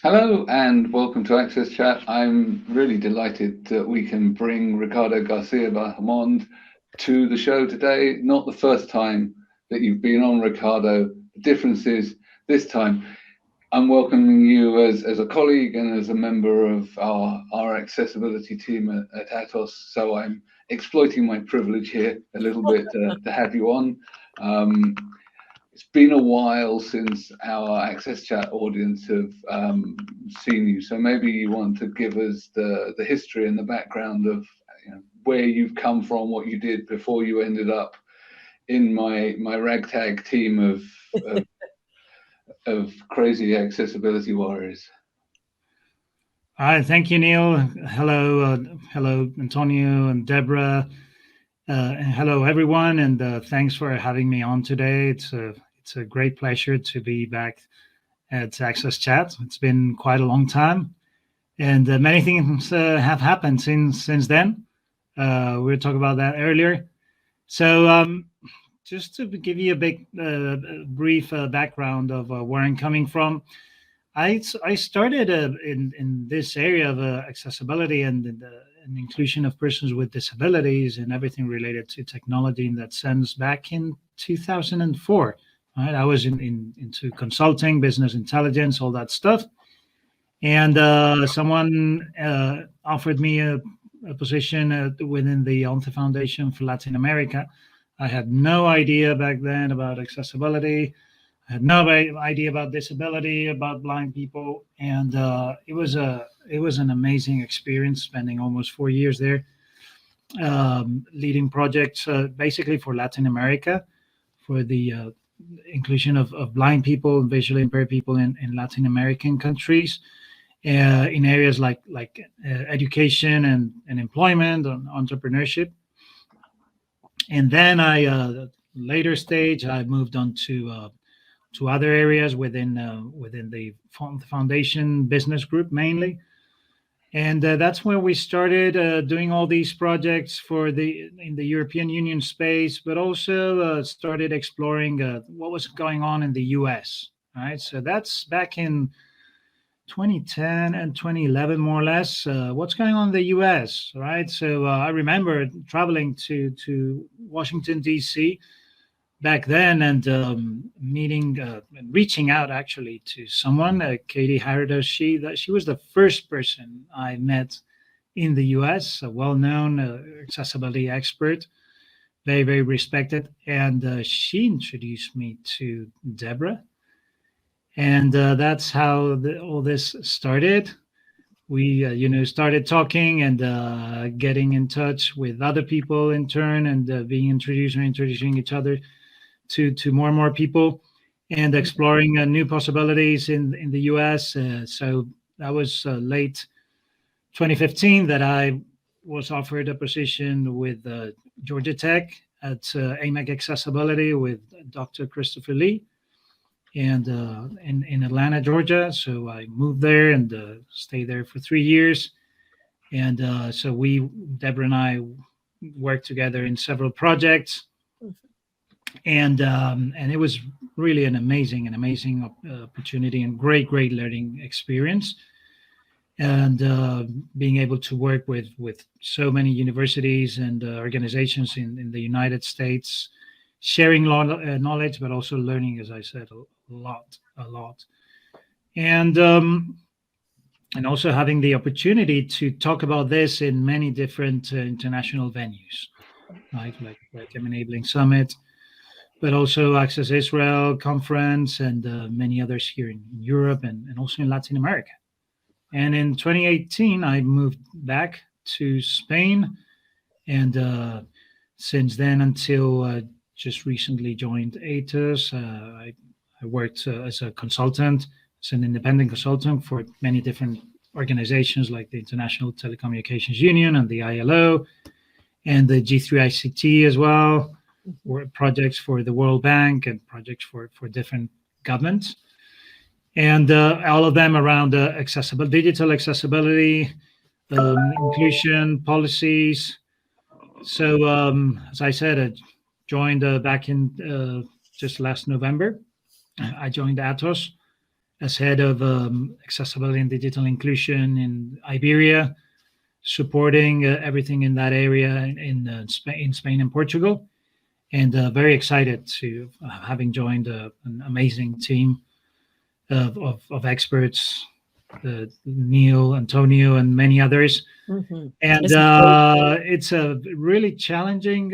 Hello and welcome to Access Chat. I'm really delighted that we can bring Ricardo García Bahamonde to the show today. Not the first time that you've been on, Ricardo. The difference is this time I'm welcoming you as a colleague and as a member of our accessibility team at Atos. So I'm exploiting my privilege here a little bit to have you on. It's been a while since our Access Chat audience have seen you, so maybe you want to give us the history and the background of where you've come from, what you did before you ended up in my ragtag team of, of crazy accessibility warriors. All right, thank you, Neil. Hello, Antonio and Deborah. And hello, everyone, and thanks for having me on today. It's a great pleasure to be back at Access Chat. It's been quite a long time, and many things have happened since then. We were talking about that earlier. So, just to give you a big, brief background of where I'm coming from, I started in this area of accessibility and inclusion of persons with disabilities and everything related to technology in that sense back in 2004. Right, I was into consulting, business intelligence, all that stuff, and someone offered me a position within the ONCE Foundation for Latin America. I had no idea back then about accessibility. I had no idea about disability, about blind people, and it was an amazing experience. Spending almost 4 years there, leading projects basically for Latin America, for the inclusion of blind people and visually impaired people in Latin American countries, in areas like education and employment and entrepreneurship. And then later stage, I moved on to other areas within the foundation business group mainly, and that's where we started doing all these projects for the in the European Union space, but also started exploring what was going on in the U.S. Right, so that's back in 2010 and 2011, more or less. What's going on in the U.S. Right, so I remember traveling to Washington D.C. back then and meeting and reaching out actually to someone, Katie Harridos. She was the first person I met in the US, a well-known accessibility expert, very, very respected. And she introduced me to Deborah. And that's how all this started. We, started talking and getting in touch with other people in turn, and being introduced or introducing each other to more and more people, and exploring new possibilities in the US. So that was late 2015 that I was offered a position with Georgia Tech at AMAC Accessibility with Dr. Christopher Lee, and in Atlanta, Georgia. So I moved there and stayed there for 3 years. And so Deborah and I, worked together in several projects, and it was really an amazing opportunity and great learning experience, and being able to work with so many universities and organizations in the United States, sharing knowledge, but also learning, as I said, a lot, and also having the opportunity to talk about this in many different international venues, right? Like Enabling Summit, but also Access Israel conference, and many others here in Europe, and also in Latin America. And in 2018, I moved back to Spain, and since then until just recently joined Atos, I worked as a consultant, as an independent consultant for many different organizations like the International Telecommunications Union and the ILO and the G3ICT as well, projects for the World Bank and projects for different governments, and all of them around accessible digital accessibility, inclusion policies. So as I said, I joined back in just last November. I joined Atos, as head of accessibility and digital inclusion in Iberia, supporting everything in that area in Spain and Portugal. And very excited to having joined an amazing team of experts, Neil, Antonio, and many others. Mm-hmm. And it's a really challenging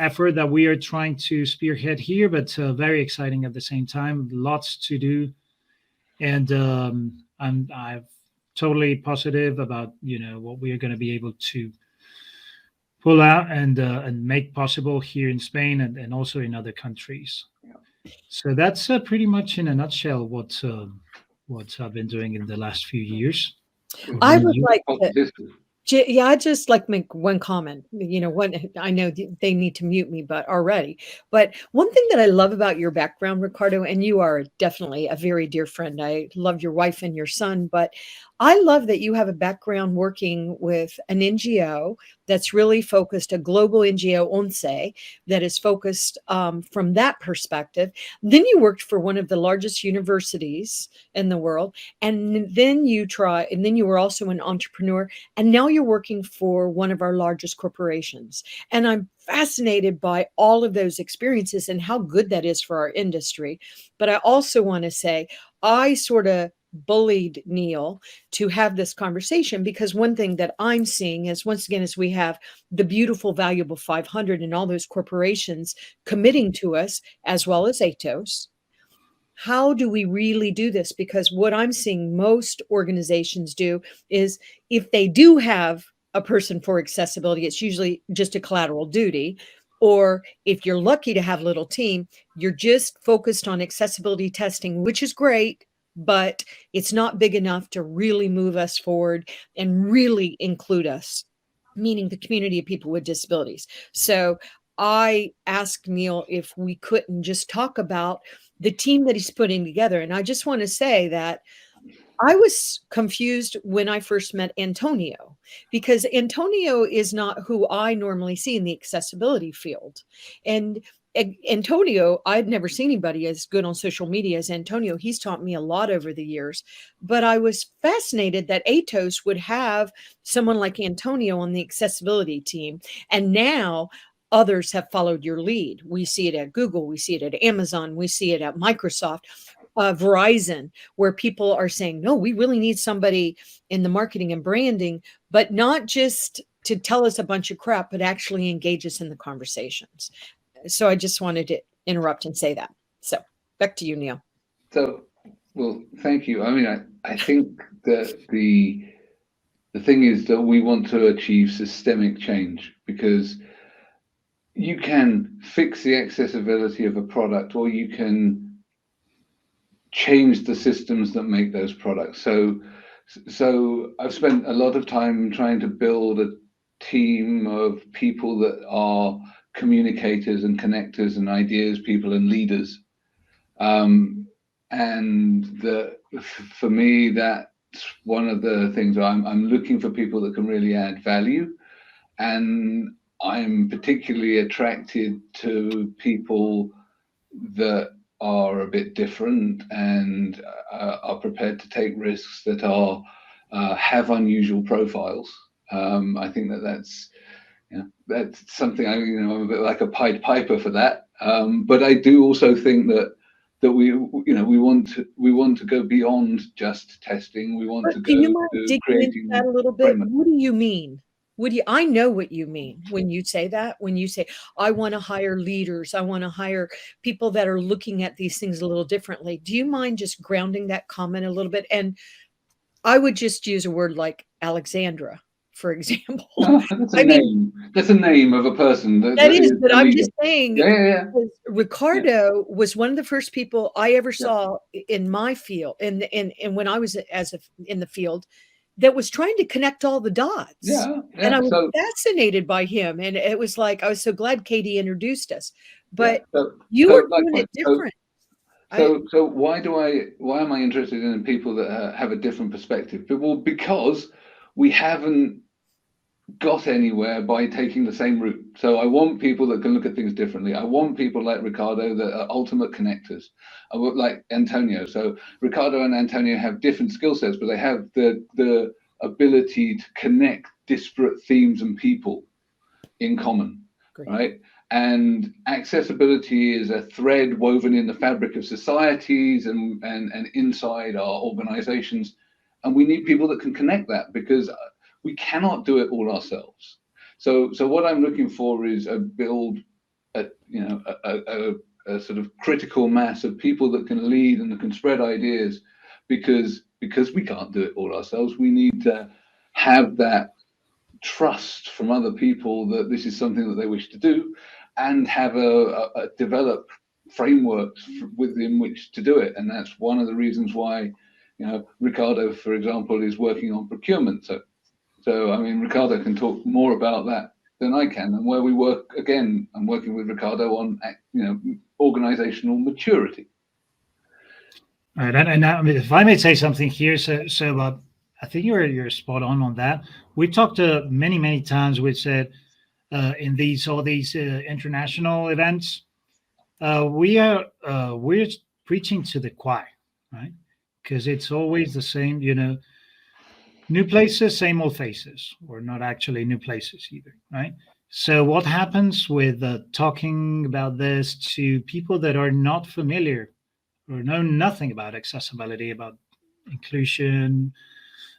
effort that we are trying to spearhead here, but very exciting at the same time. Lots to do, and I'm totally positive about what we are going to be able to pull out and make possible here in Spain and also in other countries. Yeah. So that's pretty much in a nutshell what I've been doing in the last few years. I would like to. Yeah, I'd just like to make one comment. I know they need to mute me, but one thing that I love about your background, Ricardo, and you are definitely a very dear friend. I love your wife and your son, but I love that you have a background working with an NGO that's really focused, a global NGO, ONCE, that is focused from that perspective. Then you worked for one of the largest universities in the world, and then you were also an entrepreneur, and now you're working for one of our largest corporations. And I'm fascinated by all of those experiences and how good that is for our industry. But I also want to say, I sort of bullied Neil to have this conversation, because one thing that I'm seeing is, once again, as we have the beautiful, valuable 500 and all those corporations committing to us, as well as Atos, how do we really do this? Because what I'm seeing most organizations do is, if they do have a person for accessibility, it's usually just a collateral duty. Or if you're lucky to have a little team, you're just focused on accessibility testing, which is great, but it's not big enough to really move us forward and really include us, meaning the community of people with disabilities. So I asked Neil if we couldn't just talk about the team that he's putting together. And I just want to say that I was confused when I first met Antonio, because Antonio is not who I normally see in the accessibility field. And Antonio, I'd never seen anybody as good on social media as Antonio. He's taught me a lot over the years, but I was fascinated that Atos would have someone like Antonio on the accessibility team. And now others have followed your lead. We see it at Google, we see it at Amazon, we see it at Microsoft, Verizon, where people are saying, no, we really need somebody in the marketing and branding, but not just to tell us a bunch of crap, but actually engage us in the conversations. So I just wanted to interrupt and say that. So back to you, Neil. So, well, thank you. I mean, I think that the thing is that we want to achieve systemic change, because you can fix the accessibility of a product, or you can change the systems that make those products. So I've spent a lot of time trying to build a team of people that are communicators and connectors and ideas people and leaders. And for me, that's one of the things I'm looking for, people that can really add value. And I'm particularly attracted to people that are a bit different and are prepared to take risks, that have unusual profiles. I think that's something I'm a bit like a Pied Piper for that. But I do also think that we want to go beyond just testing. We want to go to creating that a little bit. Framework. What do you mean? I know what you mean when you say that, when you say, I want to hire leaders, I want to hire people that are looking at these things a little differently. Do you mind just grounding that comment a little bit? And I would just use a word like Alexandra, for example. That's a name. That's a name of a person. That is, but I'm just saying, Ricardo was one of the first people I ever saw in my field, and when I was in the field, that was trying to connect all the dots. And I was fascinated by him. And it was like, I was so glad Katie introduced us. But you were doing it different. So why am I interested in people that have a different perspective? Well, because we haven't got anywhere by taking the same route. So I want people that can look at things differently. I want people like Ricardo that are ultimate connectors. I would like Antonio. So Ricardo and Antonio have different skill sets, but they have the ability to connect disparate themes and people in common. Great. Right? And accessibility is a thread woven in the fabric of societies and inside our organizations. And we need people that can connect that, because we cannot do it all ourselves. So what I'm looking for is a sort of critical mass of people that can lead and that can spread ideas, because we can't do it all ourselves. We need to have that trust from other people that this is something that they wish to do, and have a develop frameworks within which to do it. And that's one of the reasons why, Ricardo, for example, is working on procurement. So I mean, Ricardo can talk more about that than I can, and where we work. Again, I'm working with Ricardo on organizational maturity. All right, and I mean, if I may say something here, so I think you're spot on that. We talked many times. We said in all these international events, we're preaching to the choir, right? Because it's always the same, new places, same old faces, or not actually new places either, right? So what happens with talking about this to people that are not familiar or know nothing about accessibility, about inclusion?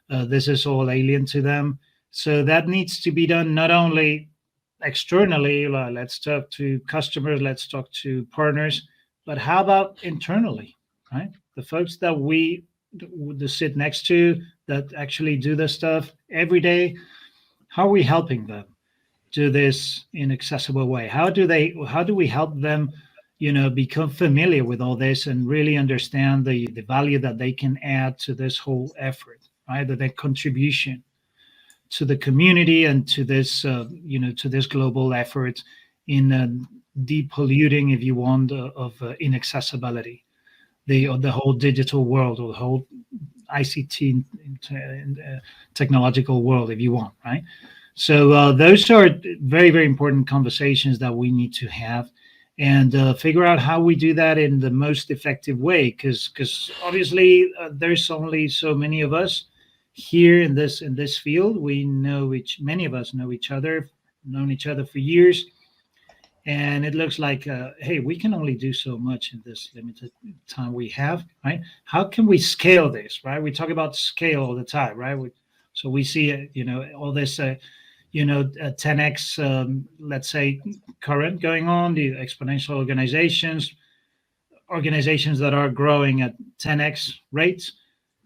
This is all alien to them. So that needs to be done not only externally, let's talk to customers, let's talk to partners, but how about internally, right? The folks that we sit next to, that actually do this stuff every day, how are we helping them do this in accessible way? How do we help them, become familiar with all this and really understand the value that they can add to this whole effort, right? That their contribution to the community and to this, to this global effort in depolluting, if you want, of inaccessibility, the whole digital world, or the whole ICT technological world, if you want, right? So those are very important conversations that we need to have, and figure out how we do that in the most effective way, because obviously there's only so many of us here in this field. Many of us know each other, known each other for years, and it looks like hey, we can only do so much in this limited time we have, right? How can we scale this, right? We talk about scale all the time, right? So we see all this 10x let's say current going on, the exponential organizations that are growing at 10x rates.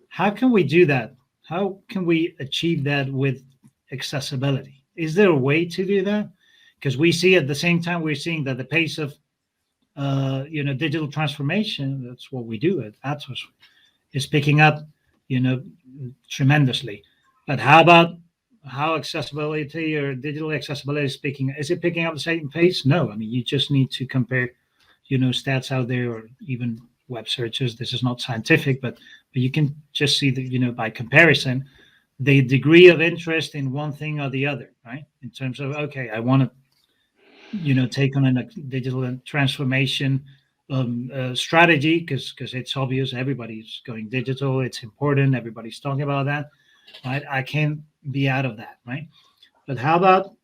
How can we do that? How can we achieve that with accessibility? Is there a way to do that? Because we see at the same time, we're seeing that the pace of digital transformation, that's what we do at Atos, is picking up tremendously. But how accessibility or digital accessibility is it picking up the same pace? No. I mean, you just need to compare stats out there, or even web searches. This is not scientific, but you can just see that by comparison, the degree of interest in one thing or the other, right? In terms of, okay, I want to take on a digital transformation strategy, because it's obvious, everybody's going digital, it's important, everybody's talking about that, right? I can't be out of that, right? But how about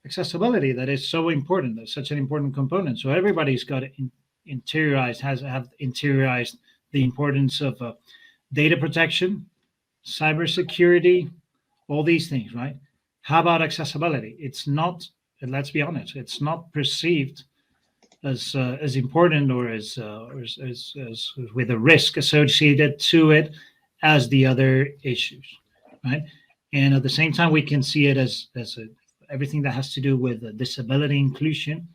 accessibility? That is so important. That's such an important component. So everybody's got to have interiorized the importance of data protection, cybersecurity, all these things, right? How about accessibility? It's not, let's be honest, it's not perceived as important, or as with a risk associated to it as the other issues, right? And at the same time, we can see it as everything that has to do with disability inclusion.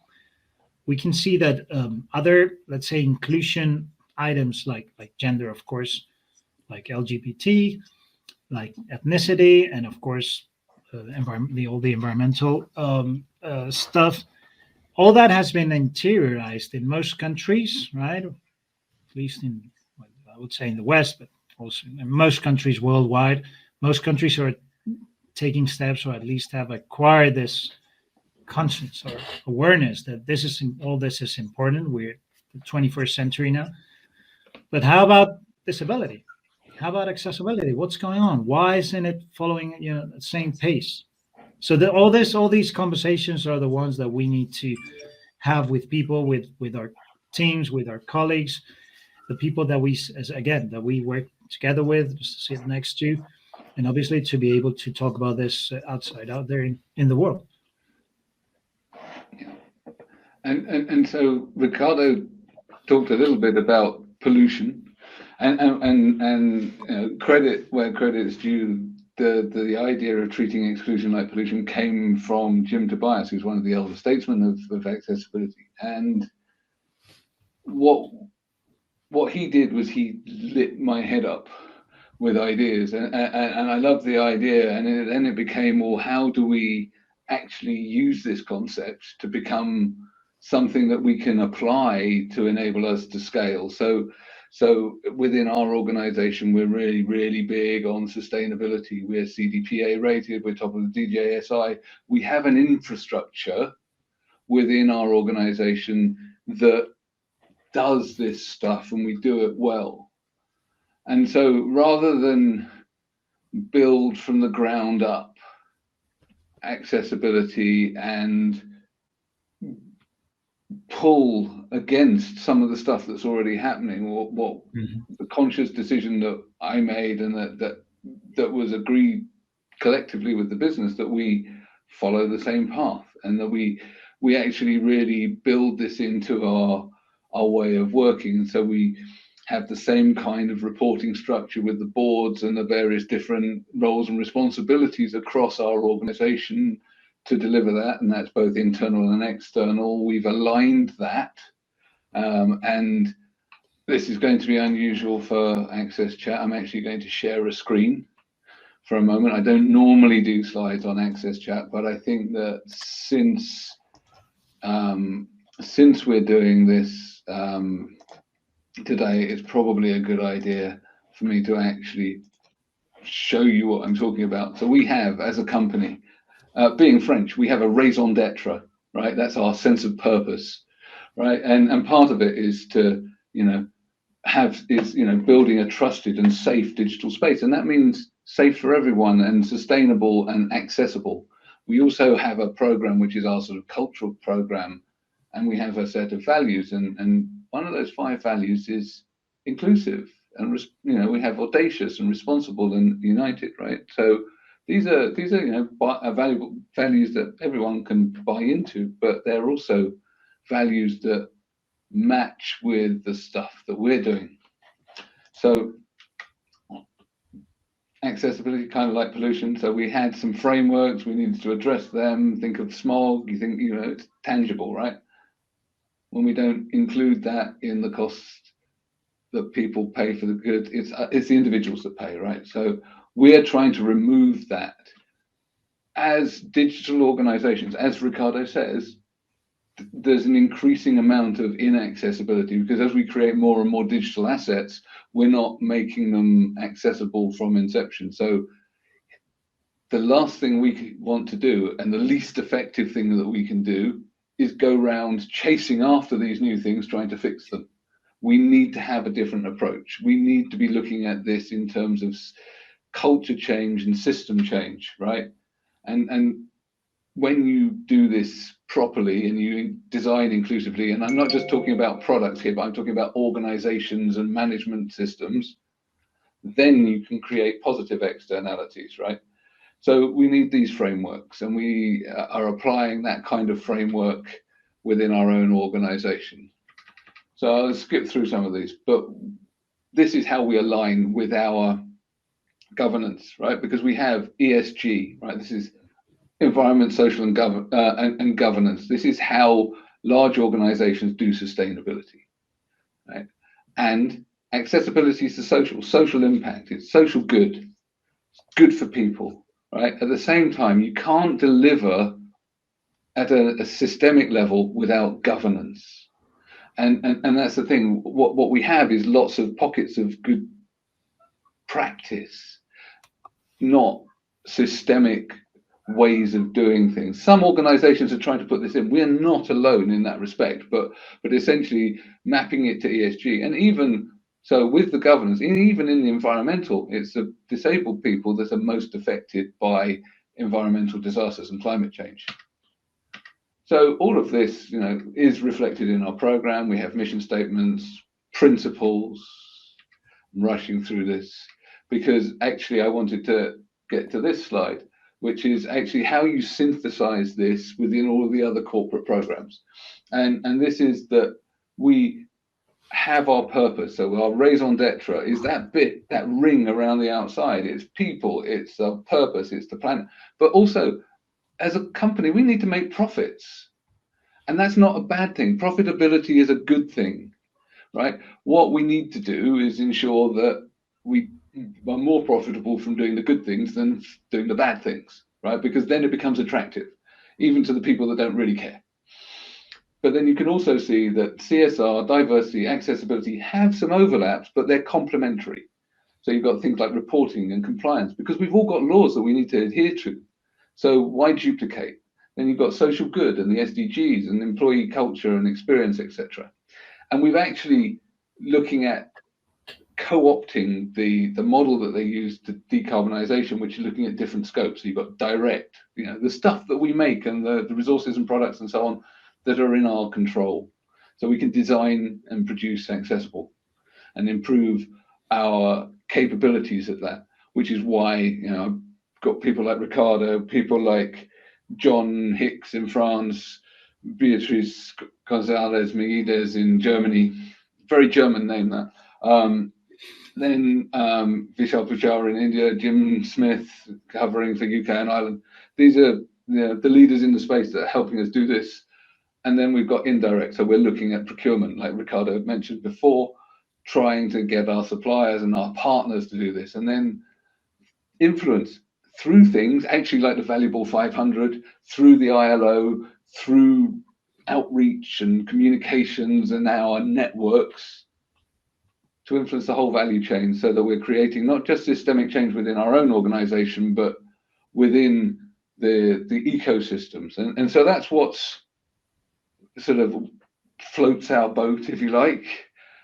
We can see that other, let's say, inclusion items like gender, of course, like LGBT, like ethnicity, and of course, all the environmental stuff. All that has been interiorized in most countries, right? At least I would say in the West, but also in most countries worldwide. Most countries are taking steps, or at least have acquired this conscience or awareness that all this is important. We're the 21st century now. But how about disability? How about accessibility? What's going on? Why isn't it following, the same pace? So all these conversations are the ones that we need to have with people, with our teams, with our colleagues, the people that we work together with, sit next to, and obviously to be able to talk about this out there in the world. Yeah. And so Ricardo talked a little bit about pollution, and credit where credit is due. The idea of treating exclusion like pollution came from Jim Tobias, who's one of the elder statesmen of accessibility. And what he did was he lit my head up with ideas, and I love the idea. And then it became, well, how do we actually use this concept to become something that we can apply to enable us to scale? So within our organization, we're really, really big on sustainability. We're CDPA rated, we're top of the DJSI. We have an infrastructure within our organization that does this stuff, and we do it well. And so rather than build from the ground up accessibility and pull against some of the stuff that's already happening, or what the conscious decision that I made, and that was agreed collectively with the business, that we follow the same path, and that we actually really build this into our way of working. So we have the same kind of reporting structure with the boards and the various different roles and responsibilities across our organization to deliver that, and that's both internal and external. We've aligned that, and this is going to be unusual for Access Chat. I'm actually going to share a screen for a moment. I don't normally do slides on Access Chat, but I think that since we're doing this today, it's probably a good idea for me to actually show you what I'm talking about. So we have, as a company, being French, we have a raison d'etre, right? That's our sense of purpose, right? And part of it is to, building a trusted and safe digital space. And that means safe for everyone and sustainable and accessible. We also have a program, which is our sort of cultural program, and we have a set of values. And one of those 5 values is inclusive. And, we have audacious and responsible and united, right? So these are valuable values that everyone can buy into, but they're also values that match with the stuff that we're doing. So accessibility, kind of like pollution. So we had some frameworks, we needed to address them. Think of smog, you think, it's tangible, right? When we don't include that in the cost that people pay for the good, it's the individuals that pay, right? So we're trying to remove that. As digital organizations, as Ricardo says, there's an increasing amount of inaccessibility, because as we create more and more digital assets, we're not making them accessible from inception. So the last thing we want to do, and the least effective thing that we can do, is go around chasing after these new things, trying to fix them. We need to have a different approach. We need to be looking at this in terms of culture change and system change, right? And when you do this properly and you design inclusively, and I'm not just talking about products here, but I'm talking about organizations and management systems, then you can create positive externalities, right? So we need these frameworks, and we are applying that kind of framework within our own organization. So I'll skip through some of these, but this is how we align with our governance, right? Because we have ESG, right? This is environment, social, and governance. This is how large organizations do sustainability, right? And accessibility is the social impact. It's social good. It's good for people, right? At the same time, you can't deliver at a systemic level without governance. And that's the thing. What we have is lots of pockets of good practice, not systemic ways of doing things. Some organizations are trying to put this in. We're not alone in that respect, but essentially mapping it to ESG. And even so with the governance, even in the environmental, it's the disabled people that are most affected by environmental disasters and climate change. So all of this, is reflected in our program. We have mission statements, principles. I'm rushing through this because actually I wanted to get to this slide, which is actually how you synthesize this within all of the other corporate programs. And this is that we have our purpose. So our raison d'etre is that bit, that ring around the outside. It's people, it's our purpose, it's the planet. But also, as a company, we need to make profits. And that's not a bad thing. Profitability is a good thing, right? What we need to do is ensure that we are more profitable from doing the good things than doing the bad things, right? Because then it becomes attractive, even to the people that don't really care. But then you can also see that CSR, diversity, accessibility have some overlaps, but they're complementary. So you've got things like reporting and compliance, because we've all got laws that we need to adhere to. So why duplicate? Then you've got social good and the SDGs and employee culture and experience, etc. And we've actually looking at co-opting the model that they use to decarbonisation, which is looking at different scopes. So you've got direct, the stuff that we make and the resources and products and so on that are in our control. So we can design and produce accessible and improve our capabilities at that, which is why, I've got people like Ricardo, people like John Hicks in France, Beatriz Gonzalez Megides in Germany, very German name that. Then Vishal Pujara in India, Jim Smith covering for UK and Ireland. These are the leaders in the space that are helping us do this. And then we've got indirect. So we're looking at procurement, like Ricardo mentioned before, trying to get our suppliers and our partners to do this. And then influence through things, actually like the Valuable 500, through the ILO, through outreach and communications and our networks, to influence the whole value chain so that we're creating not just systemic change within our own organization, but within the ecosystems. And so that's what's sort of floats our boat, if you like,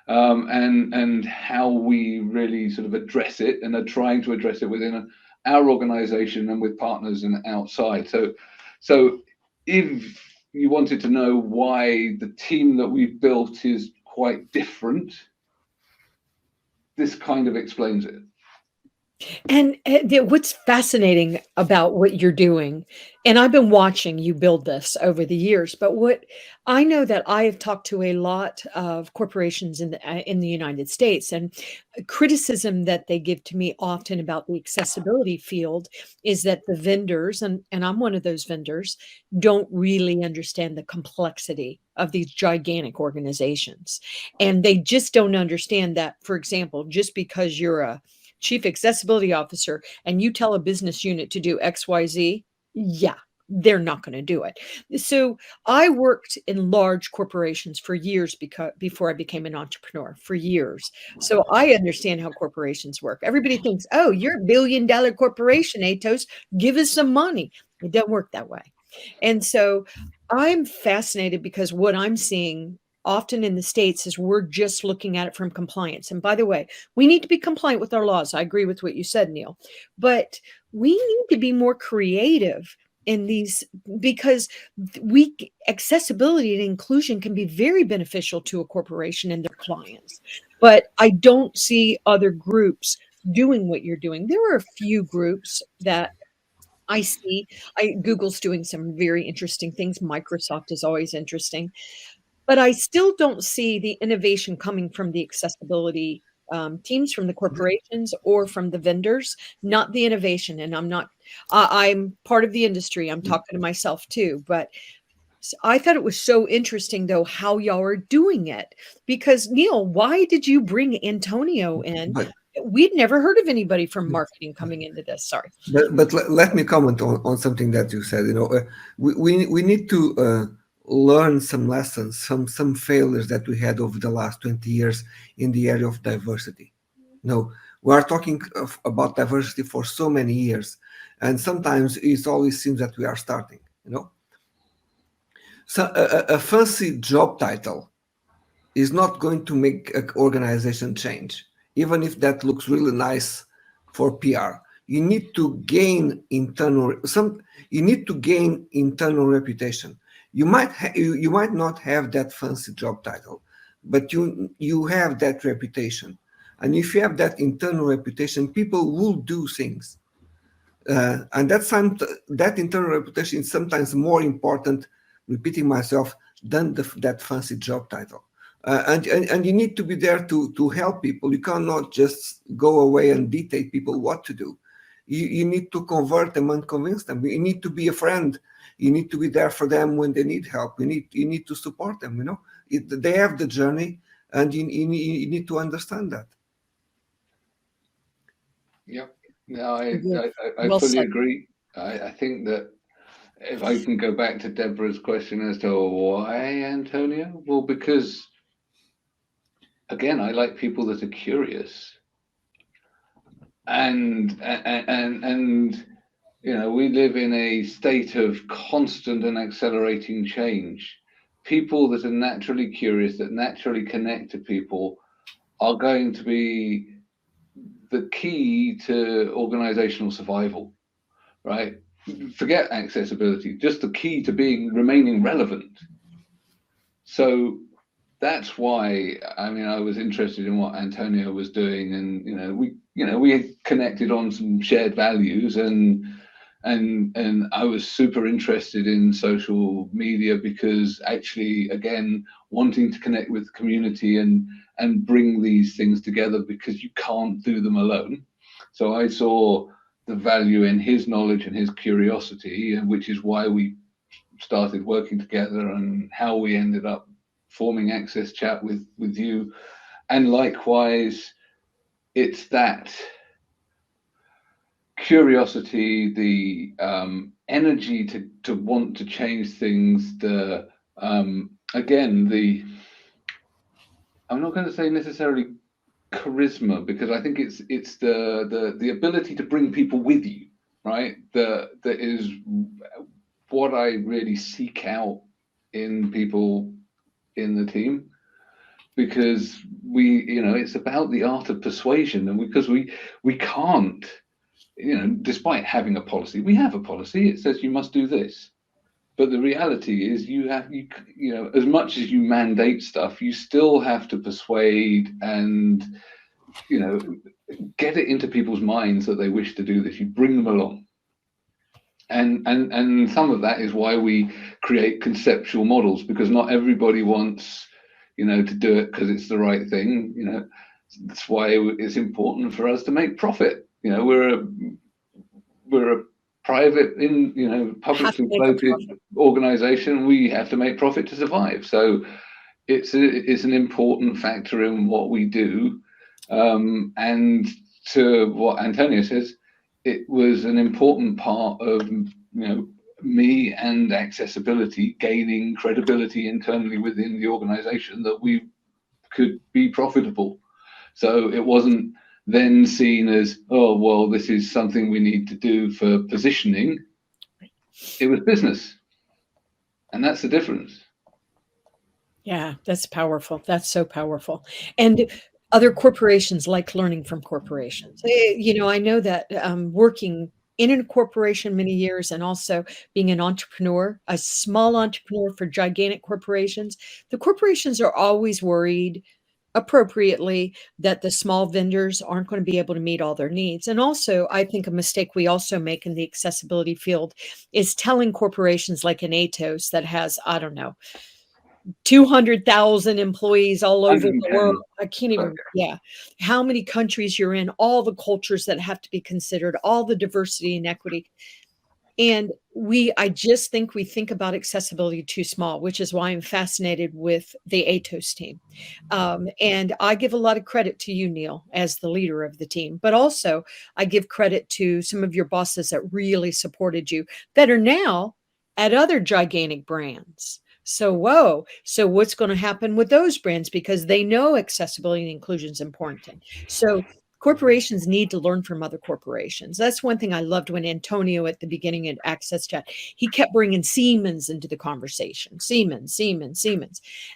and how we really sort of address it and are trying to address it within our organization and with partners and outside. So if you wanted to know why the team that we've built is quite different, this kind of explains it. And what's fascinating about what you're doing, and I've been watching you build this over the years, but what I know that I have talked to a lot of corporations in the United States, and criticism that they give to me often about the accessibility field is that the vendors, and I'm one of those vendors, don't really understand the complexity of these gigantic organizations. And they just don't understand that, for example, just because you're a chief accessibility officer and you tell a business unit to do XYZ, yeah, they're not going to do it. So I worked in large corporations for years before I became an entrepreneur, for years. So I understand how corporations work. Everybody thinks, oh, you're a $1 billion corporation, Atos, give us some money. It doesn't work that way. And so I'm fascinated because what I'm seeing often in the States is we're just looking at it from compliance. And by the way, we need to be compliant with our laws. I agree with what you said, Neil, but we need to be more creative in these, because accessibility and inclusion can be very beneficial to a corporation and their clients. But I don't see other groups doing what you're doing. There are a few groups that I see. Google's doing some very interesting things. Microsoft is always interesting. But I still don't see the innovation coming from the accessibility teams, from the corporations or from the vendors, not the innovation. And I'm part of the industry. I'm talking to myself too. But I thought it was so interesting, though, how y'all are doing it. Because, Neil, why did you bring Antonio in? We'd never heard of anybody from marketing coming into this. Sorry. But let me comment on something that you said. We need to learn some lessons, some failures that we had over the last 20 years in the area of diversity. We are talking about diversity for so many years, And sometimes it always seems that we are starting, you know. So a fancy job title is not going to make an organization change, even if that looks really nice for PR. You need to gain internal reputation. You might not have that fancy job title, but you have that reputation. And if you have that internal reputation, people will do things. And that internal reputation is sometimes more important, repeating myself, than that fancy job title. And you need to be there to help people. You cannot just go away and dictate people what to do. You need to convert them and convince them. You need to be a friend. You need to be there for them when they need help. You need to support them. You know, they have the journey, and you need to understand that. Yep. No, I fully agree. I think that if I can go back to Deborah's question as to why, Antonio, well, because again, I like people that are curious, and you know, we live in a state of constant and accelerating change. People that are naturally curious, that naturally connect to people, are going to be the key to organizational survival, right? Forget accessibility, just the key to remaining relevant. So that's why, I mean, I was interested in what Antonio was doing, and we connected on some shared values, and I was super interested in social media because actually, again, wanting to connect with the community and bring these things together, because you can't do them alone. So I saw the value in his knowledge and his curiosity, and which is why we started working together, and how we ended up forming Access Chat with you. And likewise, it's that curiosity, the energy to want to change things, again, I'm not going to say necessarily charisma, because I think it's the ability to bring people with you, right? That is what I really seek out in people in the team, because it's about the art of persuasion, and because we can't, despite having a policy, we have a policy, it says you must do this, but the reality is as much as you mandate stuff, you still have to persuade and get it into people's minds that they wish to do this. You bring them along, and some of that is why we create conceptual models, because not everybody wants to do it because it's the right thing. That's why it's important for us to make profit. We're a private, publicly floated organization. We have to make profit to survive. So it's an important factor in what we do. And to what Antonio says, it was an important part of me and accessibility gaining credibility internally within the organization, that we could be profitable. So it wasn't then seen as, oh, well, this is something we need to do for positioning. It was business. And that's the difference. Yeah, that's powerful. That's so powerful. And other corporations like learning from corporations. I know that working in a corporation many years, and also being an entrepreneur, a small entrepreneur for gigantic corporations, the corporations are always worried, appropriately, that the small vendors aren't going to be able to meet all their needs. And also, I think a mistake we also make in the accessibility field is telling corporations like an Atos that has, I don't know, 200,000 employees all over the world. I can't even, how many countries you're in, all the cultures that have to be considered, all the diversity and equity. And I just think we think about accessibility too small, which is why I'm fascinated with the Atos team. And I give a lot of credit to you, Neil, as the leader of the team, but also I give credit to some of your bosses that really supported you, that are now at other gigantic brands. So what's going to happen with those brands? Because they know accessibility and inclusion is important. So Corporations need to learn from other corporations. That's one thing I loved when Antonio at the beginning at Access Chat, he kept bringing Siemens into the conversation. Siemens.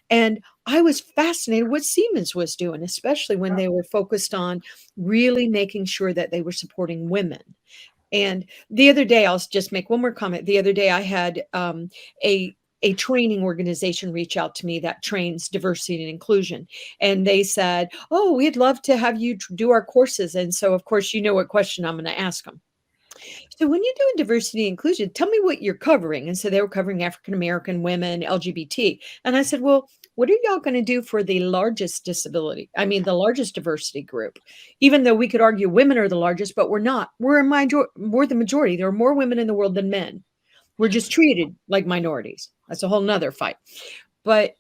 And I was fascinated what Siemens was doing, especially when they were focused on really making sure that they were supporting women. And the other day, I'll just make one more comment. The other day, I had a training organization reach out to me that trains diversity and inclusion. And they said, oh, we'd love to have you do our courses. And so, of course, you know what question I'm going to ask them. So when you're doing diversity and inclusion, tell me what you're covering. And so they were covering African-American women, LGBT. And I said, well, what are y'all going to do for the largest disability? I mean, the largest diversity group, even though we could argue women are the largest, but we're not. We're the majority. There are more women in the world than men. We're just treated like minorities. That's a whole nother fight. But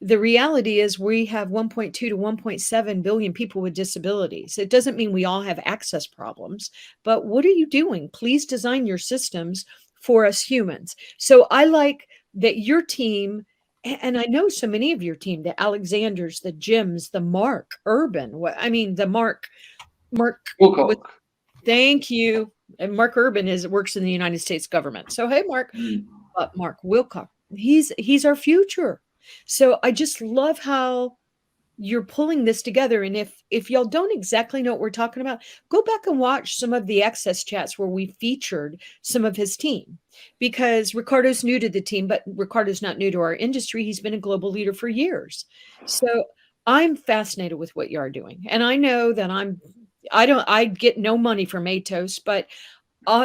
the reality is we have 1.2 to 1.7 billion people with disabilities. It doesn't mean we all have access problems, but what are you doing? Please design your systems for us humans. So I like that your team, and I know so many of your team, the Alexanders, the Jims, the Mark Urban, the Mark Wilcock. Thank you. And Mark Urban works in the United States government. So, hey, Mark, but Mark Wilcock, he's our future. So I just love how you're pulling this together. And if y'all don't exactly know what we're talking about, go back and watch some of the Access Chats where we featured some of his team, because Ricardo's new to the team, but Ricardo's not new to our industry. He's been a global leader for years. So I'm fascinated with what you are doing. And I know that I get no money from Atos, but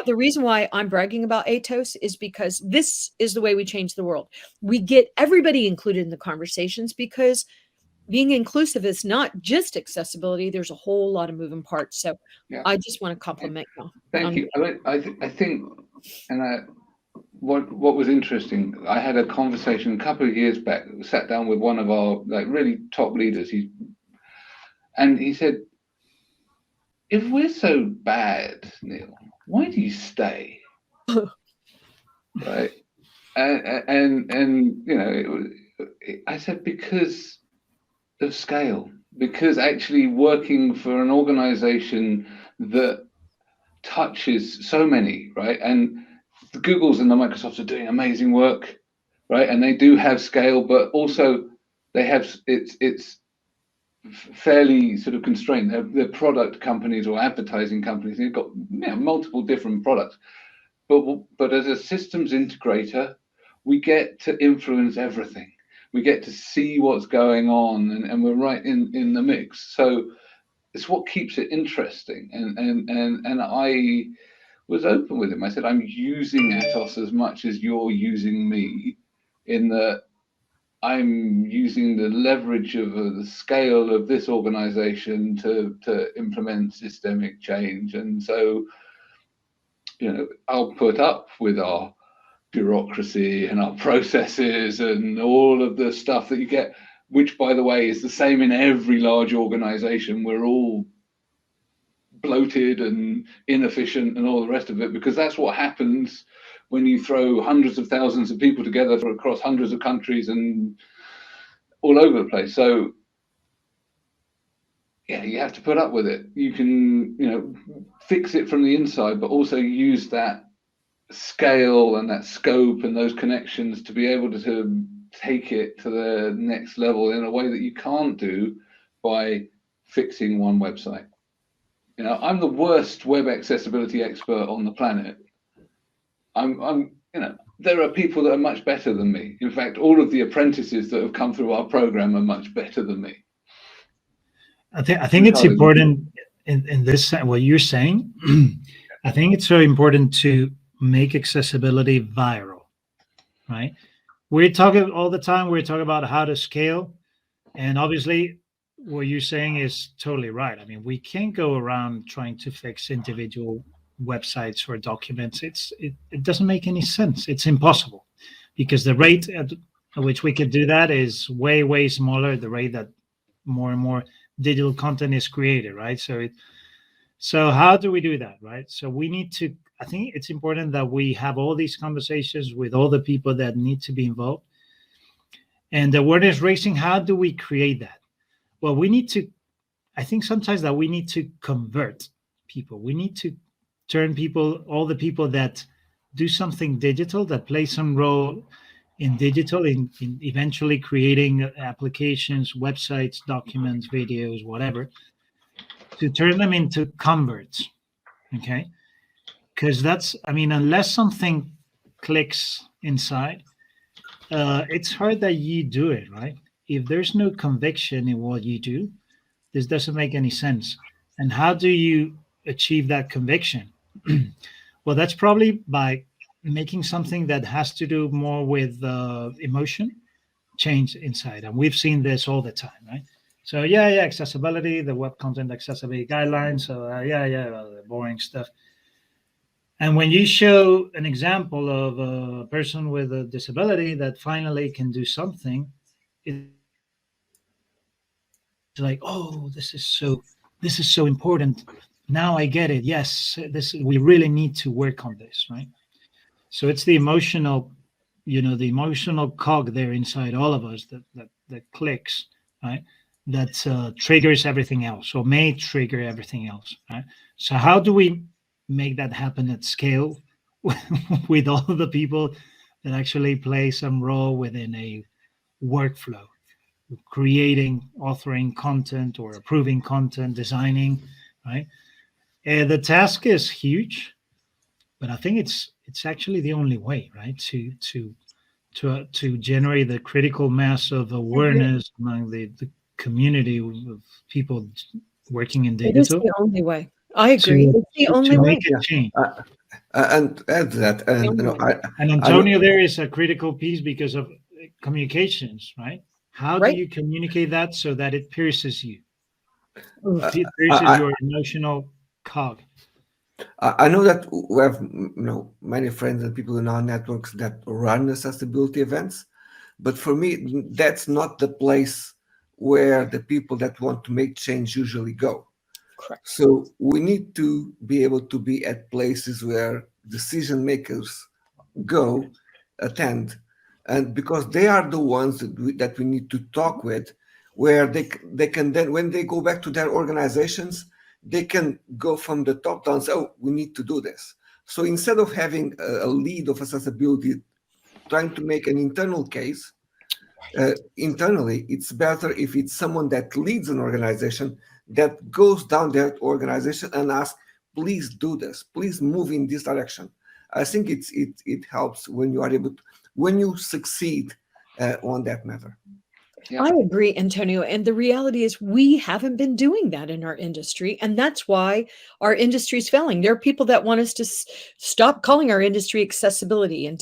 the reason why I'm bragging about Atos is because this is the way we change the world. We get everybody included in the conversations, because being inclusive is not just accessibility. There's a whole lot of moving parts. So yeah. I just want to compliment you. Thank you. I think, and what was interesting, I had a conversation a couple of years back, sat down with one of our really top leaders. And he said, if we're so bad, Neil, why do you stay? Right? And I said, because of scale, because actually working for an organization that touches so many, right? And the Googles and the Microsofts are doing amazing work, right? And they do have scale, but also they have, it's fairly sort of constrained. They're product companies or advertising companies. They've got multiple different products, but as a systems integrator, we get to influence everything. We get to see what's going on, and we're right in the mix. So it's what keeps it interesting. And I was open with him. I said, I'm using Atos as much as you're using me, in that I'm using the leverage of the scale of this organization to implement systemic change. And so, I'll put up with our bureaucracy and our processes and all of the stuff that you get, which, by the way, is the same in every large organization. We're all bloated and inefficient and all the rest of it, because that's what happens when you throw hundreds of thousands of people together across hundreds of countries and all over the place. So yeah, you have to put up with it. You can, fix it from the inside, but also use that scale and that scope and those connections to be able to take it to the next level in a way that you can't do by fixing one website. I'm the worst web accessibility expert on the planet. There are people that are much better than me. In fact, all of the apprentices that have come through our program are much better than me. I think it's important in this, what you're saying. I think it's very important to make accessibility viral, right? We're talking all the time, we're talking about how to scale. And obviously what you're saying is totally right. I mean, we can't go around trying to fix individual websites or documents. It doesn't make any sense. It's impossible, because the rate at which we could do that is way, way smaller, the rate that more and more digital content is created, right? So how do we do that, right? So we need to, I think it's important that we have all these conversations with all the people that need to be involved. And the awareness raising, how do we create that? Well, we need to I think sometimes that we need to convert people. We need to turn people, all the people that do something digital, that play some role in digital, in eventually creating applications, websites, documents, videos, whatever, to turn them into converts. Okay. Because that's, I mean, unless something clicks inside, it's hard that you do it, right? If there's no conviction in what you do, this doesn't make any sense. And how do you achieve that conviction? Well, that's probably by making something that has to do more with emotion change inside. And we've seen this all the time, right? So yeah, accessibility, the web content accessibility guidelines. So the boring stuff. And when you show an example of a person with a disability that finally can do something, it's like, oh, this is so important. Now I get it. Yes, we really need to work on this, right? So it's the emotional, the emotional cog there inside all of us that clicks, right? That triggers everything else, or may trigger everything else, right? So how do we make that happen at scale with all the people that actually play some role within a workflow, creating, authoring content or approving content, designing, right? The task is huge, but I think it's actually the only way, right? To generate the critical mass of awareness among the community of people working in digital. It is the only way. I agree. It's the only way. Make a change. And add that, and Antonio, there is a critical piece because of communications, right? How do you communicate that so that it pierces you? It pierces your emotional cog. I know that we have many friends and people in our networks that run accessibility events, but for me, that's not the place where the people that want to make change usually go. Correct. So we need to be able to be at places where decision makers go, attend, and because they are the ones that we need to talk with, where they can then, when they go back to their organizations, they can go from the top down and say, oh, we need to do this. So instead of having a lead of accessibility trying to make an internal case, internally, it's better if it's someone that leads an organization that goes down that organization and asks, please do this, please move in this direction. I think it helps when you are able to, when you succeed on that matter. Yeah. I agree, Antonio. And the reality is we haven't been doing that in our industry. And that's why our industry is failing. There are people that want us to stop calling our industry accessibility and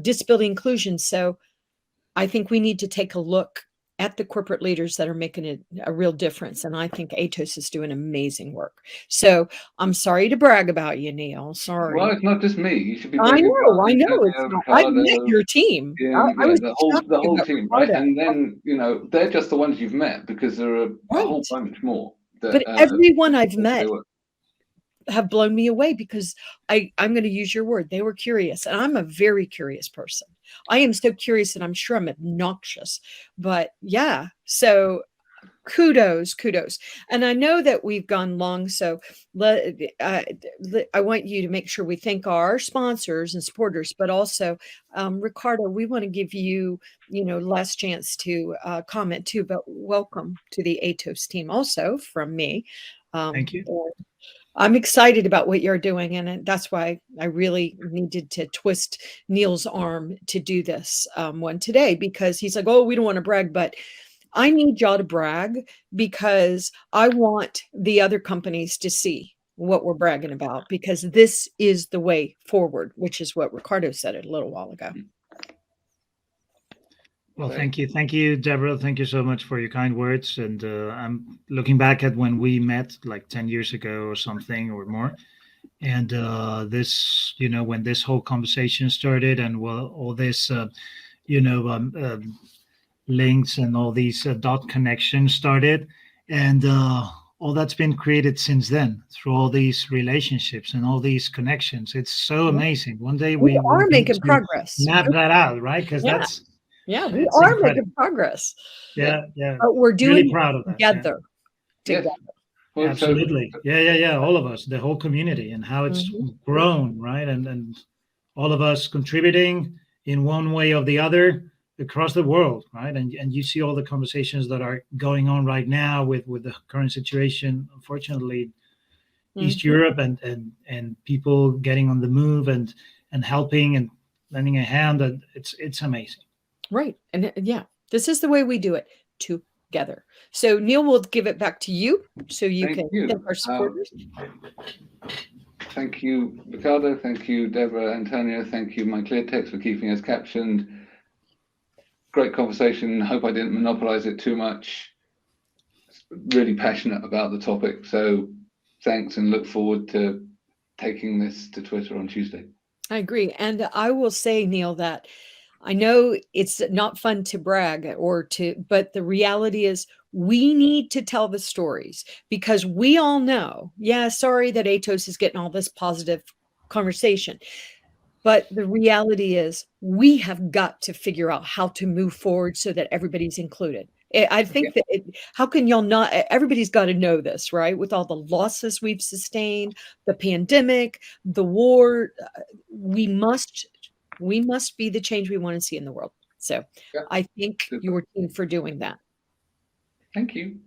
disability inclusion. So I think we need to take a look at the corporate leaders that are making a real difference. And I think Atos is doing amazing work. So I'm sorry to brag about you, Neil. Sorry. Well, it's not just me. You should be. I know. It's not. I met your team. I was the whole team, right? And then, they're just the ones you've met because there are a whole bunch more. But everyone I've met have blown me away because I'm going to use your word. They were curious. And I'm a very curious person. I am so curious that I'm sure I'm obnoxious, but yeah. So kudos. And I know that we've gone long. So I want you to make sure we thank our sponsors and supporters, but also Ricardo, we want to give you, last chance to comment too, but welcome to the Atos team also from me. Thank you. I'm excited about what you're doing, and that's why I really needed to twist Neil's arm to do this one today, because he's like, oh, we don't want to brag, but I need y'all to brag because I want the other companies to see what we're bragging about, because this is the way forward, which is what Ricardo said a little while ago. Well, thank you, Deborah. Thank you so much for your kind words. And I'm looking back at when we met like 10 years ago or something or more. And this, when this whole conversation started and all this, links and all these dot connections started. And all that's been created since then through all these relationships and all these connections. It's so amazing. One day we are making progress. Map that out, right? Because that's... Yeah, we are making progress. Yeah. But we're doing really proud of that, together. together. Yes. Well, Absolutely. Yeah. All of us, the whole community, and how it's grown, right? And all of us contributing in one way or the other across the world, right? And you see all the conversations that are going on right now with the current situation, unfortunately, East Europe, and people getting on the move and helping and lending a hand. And it's amazing. Right. And this is the way we do it together. So Neil, we'll give it back to you so you can thank our supporters. Thank you, Ricardo. Thank you, Deborah, Antonio. Thank you, my clear text, for keeping us captioned. Great conversation. Hope I didn't monopolize it too much. Really passionate about the topic. So thanks, and look forward to taking this to Twitter on Tuesday. I agree. And I will say, Neil, that I know it's not fun to brag but the reality is we need to tell the stories, because we all know, sorry that Atos is getting all this positive conversation. But the reality is we have got to figure out how to move forward so that everybody's included. I think that how can y'all not, everybody's got to know this, right? With all the losses we've sustained, the pandemic, the war, we must be the change we want to see in the world. So I thank your team for doing that. Thank you.